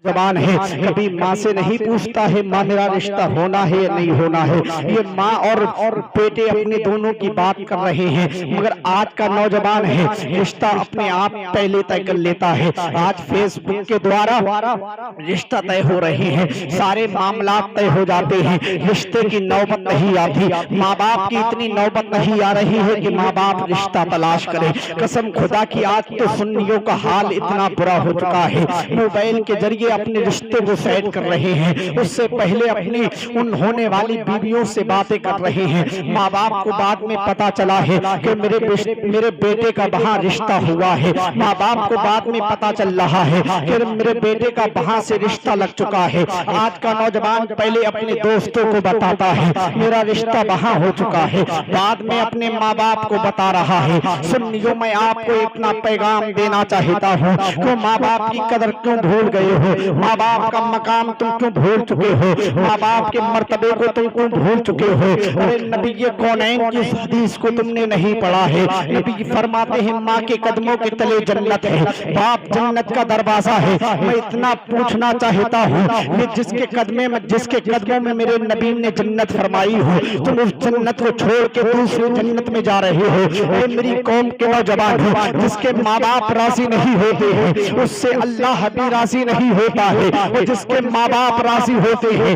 زبان ہے، کبھی ماں سے نہیں پوچھتا ہے ماں میرا رشتہ ہونا ہے یا نہیں ہونا ہے۔ یہ ماں اور بیٹے اپنے دونوں کی بات کر رہے ہیں، مگر آج کا نوجوان ہے رشتہ اپنے آپ پہلے طے کر لیتا ہے۔ آج فیس بک کے دوارا رشتہ طے ہو رہے ہیں، سارے معاملات طے ہو جاتے ہیں، رشتے کی نوبت نہیں آتی، ماں باپ کی اتنی نوبت نہیں آ رہی ہے کہ ماں باپ رشتہ تلاش کرے۔ قسم خدا کی آج تو سنیوں کا حال اتنا برا ہو چکا ہے، موبائل کے ذریعے اپنے رشتے کو سیٹ کر رہے ہیں، اس سے پہلے اپنی ان ہونے والی بیویوں سے باتیں کر رہے ہیں۔ ماں باپ کو بعد میں پتا چلا ہے کہ میرے بیٹے کا وہاں رشتہ ہوا ہے، ماں باپ کو بعد میں پتا چل رہا ہے کہ میرے بیٹے کا وہاں سے رشتہ لگ چکا ہے۔ آج کا نوجوان پہلے اپنے دوستوں کو بتاتا ہے میرا رشتہ وہاں ہو چکا ہے، بعد میں اپنے ماں باپ کو بتا رہا ہے۔ سنیوں میں آپ کو اتنا پیغام دینا چاہتا ہوں کہ ماں باپ کی قدر کیوں بھول گئے ہو، ماں باپ کا مقام تم کیوں بھول چکے ہو، ماں باپ کے مرتبے کو تم کیوں بھول چکے ہو۔ ارے نبی کونین کی حدیث کو تم نے نہیں پڑھا ہے، نبی فرماتے ہیں ماں کے قدموں کے تلے جنت ہے، باپ جنت کا دروازہ ہے۔ میں اتنا پوچھنا چاہتا ہوں کہ جس کے قدموں میں میرے نبی نے جنت فرمائی ہو، تم اس جنت کو چھوڑ کے دوسری جنت میں جا رہے ہو۔ اے میری قوم کے نوجوان ہو، جس کے ماں باپ راضی نہیں ہوتے ہیں اس سے اللہ بھی راضی نہیں ہوتا ہے، اور جس کے ماں باپ راضی ہوتے ہیں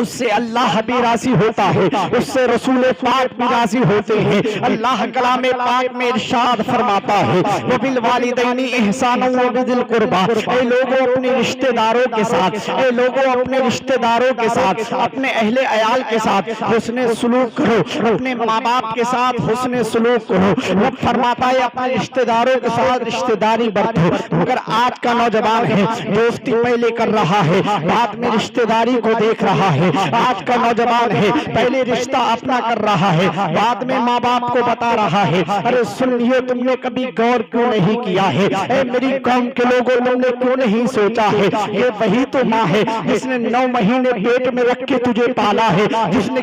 اس سے اللہ بھی راضی ہوتا ہے، اس سے رسول پاک بھی راضی ہوتے ہیں۔ اللہ کلام پاک میں ارشاد فرماتا ہے وَبِالْوَالِدَيْنِ إِحْسَانًا وَبِذِي الْقُرْبَىٰ، اے لوگوں اپنے رشتہ داروں کے ساتھ، اے لوگوں اپنے رشتہ داروں کے ساتھ، اپنے اہل عیال کے ساتھ حسن سلوک کرو، اپنے ماں باپ کے ساتھ حسن سلوک کرو۔ رب فرماتا ہے اپنے رشتہ داروں کے ساتھ رشتہ داری برتو، مگر آج کا نوجوان ہے دوستی پہلے کر رہا ہے، بعد میں رشتہ داری کو دیکھ رہا ہے۔ آج کا نوجوان ہے پہلے رشتہ اپنا کر رہا ہے، بعد میں ماں باپ کو بتا رہا ہے۔ ارے سنیے، تم نے کبھی غور کیوں نہیں کیا ہے؟ اے میری قوم کے لوگوں، تم نے کیوں نہیں سوچا ہے یہ وہی تو ماں ہے جس نے 9 مہینے پیٹ میں رکھ کے تجھے پالا ہے، جس نے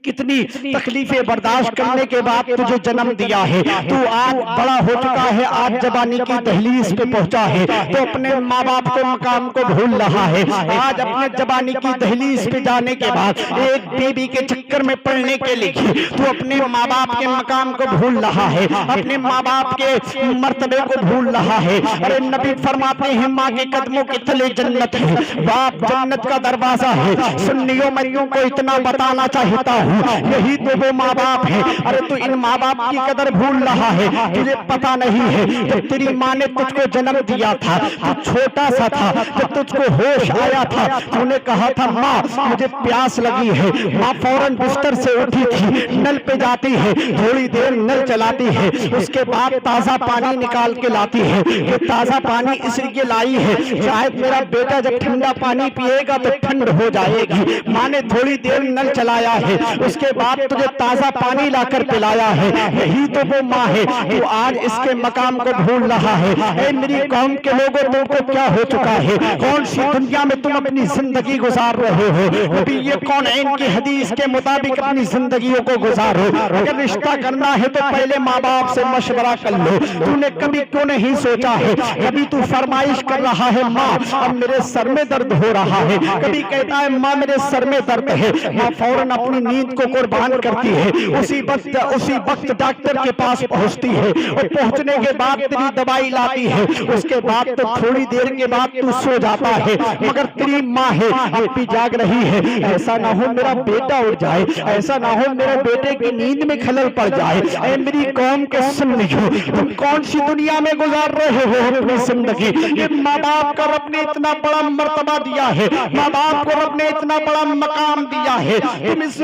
کتنی تکلیفیں برداشت کرنے کے بعد تجھے جنم دیا ہے۔ تو آج بڑا ہو چکا ہے، آج جوانی کی دہلیز پہ پہنچا ہے تو اپنے ماں باپ کے مقام کو بھول رہا ہے۔ آج اپنے جوانی کی دہلیز پہ جانے کے بعد ایک بیوی کے چکر میں پڑنے کے لیے تو اپنے ماں باپ کے مقام کو بھول رہا ہے، اپنے ماں باپ کے مرتبے کو بھول رہا ہے۔ ارے نبی فرماتے ہیں ماں کے قدموں کے تلے جنت ہے، باپ جنت کا دروازہ ہے۔ سنیوں میں تم کو اتنا بتانا چاہتا ہوں یہی تو وہ ماں باپ ہے۔ ارے تو ان ماں باپ کی قدر بھول رہا ہے، تجھے پتا نہیں ہے جب تیری ماں نے تجھ کو جنم دیا تھا تو چھوٹا سا تھا، جب تجھ کو ہوش آیا تھا تو نے کہا تھا ماں مجھے پیاس لگی ہے، ماں فوراً بستر سے اٹھی تھی، نل پہ جاتی ہے، تھوڑی دیر نل چلاتی ہے، اس کے بعد تازہ پانی نکال کے لاتی ہے۔ یہ تازہ پانی اس لیے لائی ہے شاید میرا بیٹا جب ٹھنڈا پانی پیے گا تو ٹھنڈ ہو جائے گی۔ ماں نے تھوڑی دیر نل چلایا ہے، اس کے بعد تجھے تازہ پانی لا کر پلایا ہے، یہی تو وہ ماں ہے۔ تو آج اس کے مقام کو بھول رہا ہے۔ اے میری قوم کے لوگوں، تم کو کیا ہو چکا ہے؟ کون سی دنیا میں تم اپنی زندگی گزار رہے ہو؟ نبی یہ کونین کی حدیث کے مطابق اپنی زندگیوں کو گزارو۔ اگر رشتہ کرنا ہے تو پہلے ماں باپ سے مشورہ کر لو۔ تو نے کبھی کیوں نہیں سوچا ہے؟ کبھی تو فرمائش کر رہا ہے ماں اب میرے سر میں درد ہو رہا ہے، کبھی کہتا ہے ماں میرے سر میں درد ہے، ماں فوراً اپنی نیند کو قربان کرتی ہے، اسی وقت ڈاکٹر کے پاس پہنچتی ہے، اور پہنچنے کے بعد تیری دوائی لاتی ہے، اس کے بعد تو تھوڑی دیر کے بعد تو سو جاتا ہے، مگر تیری ماں ہے اب بھی جاگ رہی ہے۔ ایسا نہ ہو میرا بیٹا اٹھ جائے، ایسا نہ ہو میرے بیٹے کی نیند میں خلل پڑ جائے۔ اے میری قوم کے سنیو، تم کون سی دنیا میں گزار رہے ہو اپنی زندگی؟ یہ ماں باپ کا رب نے اتنا بڑا مرتبہ دیا ہے، ماں باپ کو رب نے اتنا بڑا مقام دیا ہے، تم اس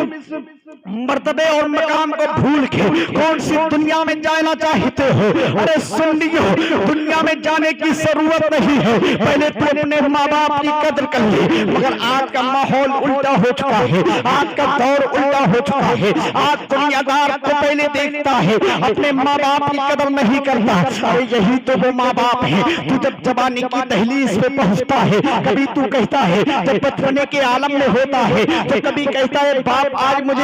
مرتبے اور مقام کو بھول کے کون سی دنیا میں جانا چاہتے ہو؟ ارے سنیو، دنیا میں جانے کی ضرورت نہیں ہے، پہلے تو اپنے ماں باپ کی قدر کر لے۔ مگر آج کا ماحول الٹا ہو چکا ہے، آج کا دور الٹا ہو چکا ہے۔ آج دنیا دار کو پہلے دیکھتا ہے، اپنے ماں باپ کی قدر نہیں کرتا۔ ارے یہی تو وہ ماں باپ ہے۔ تو جب جوانی کی دہلیز پہ پہنچتا ہے کبھی تو کہتا ہے، جب بچپنے کے عالم میں ہوتا ہے تو کبھی کہتا ہے باپ آج مجھے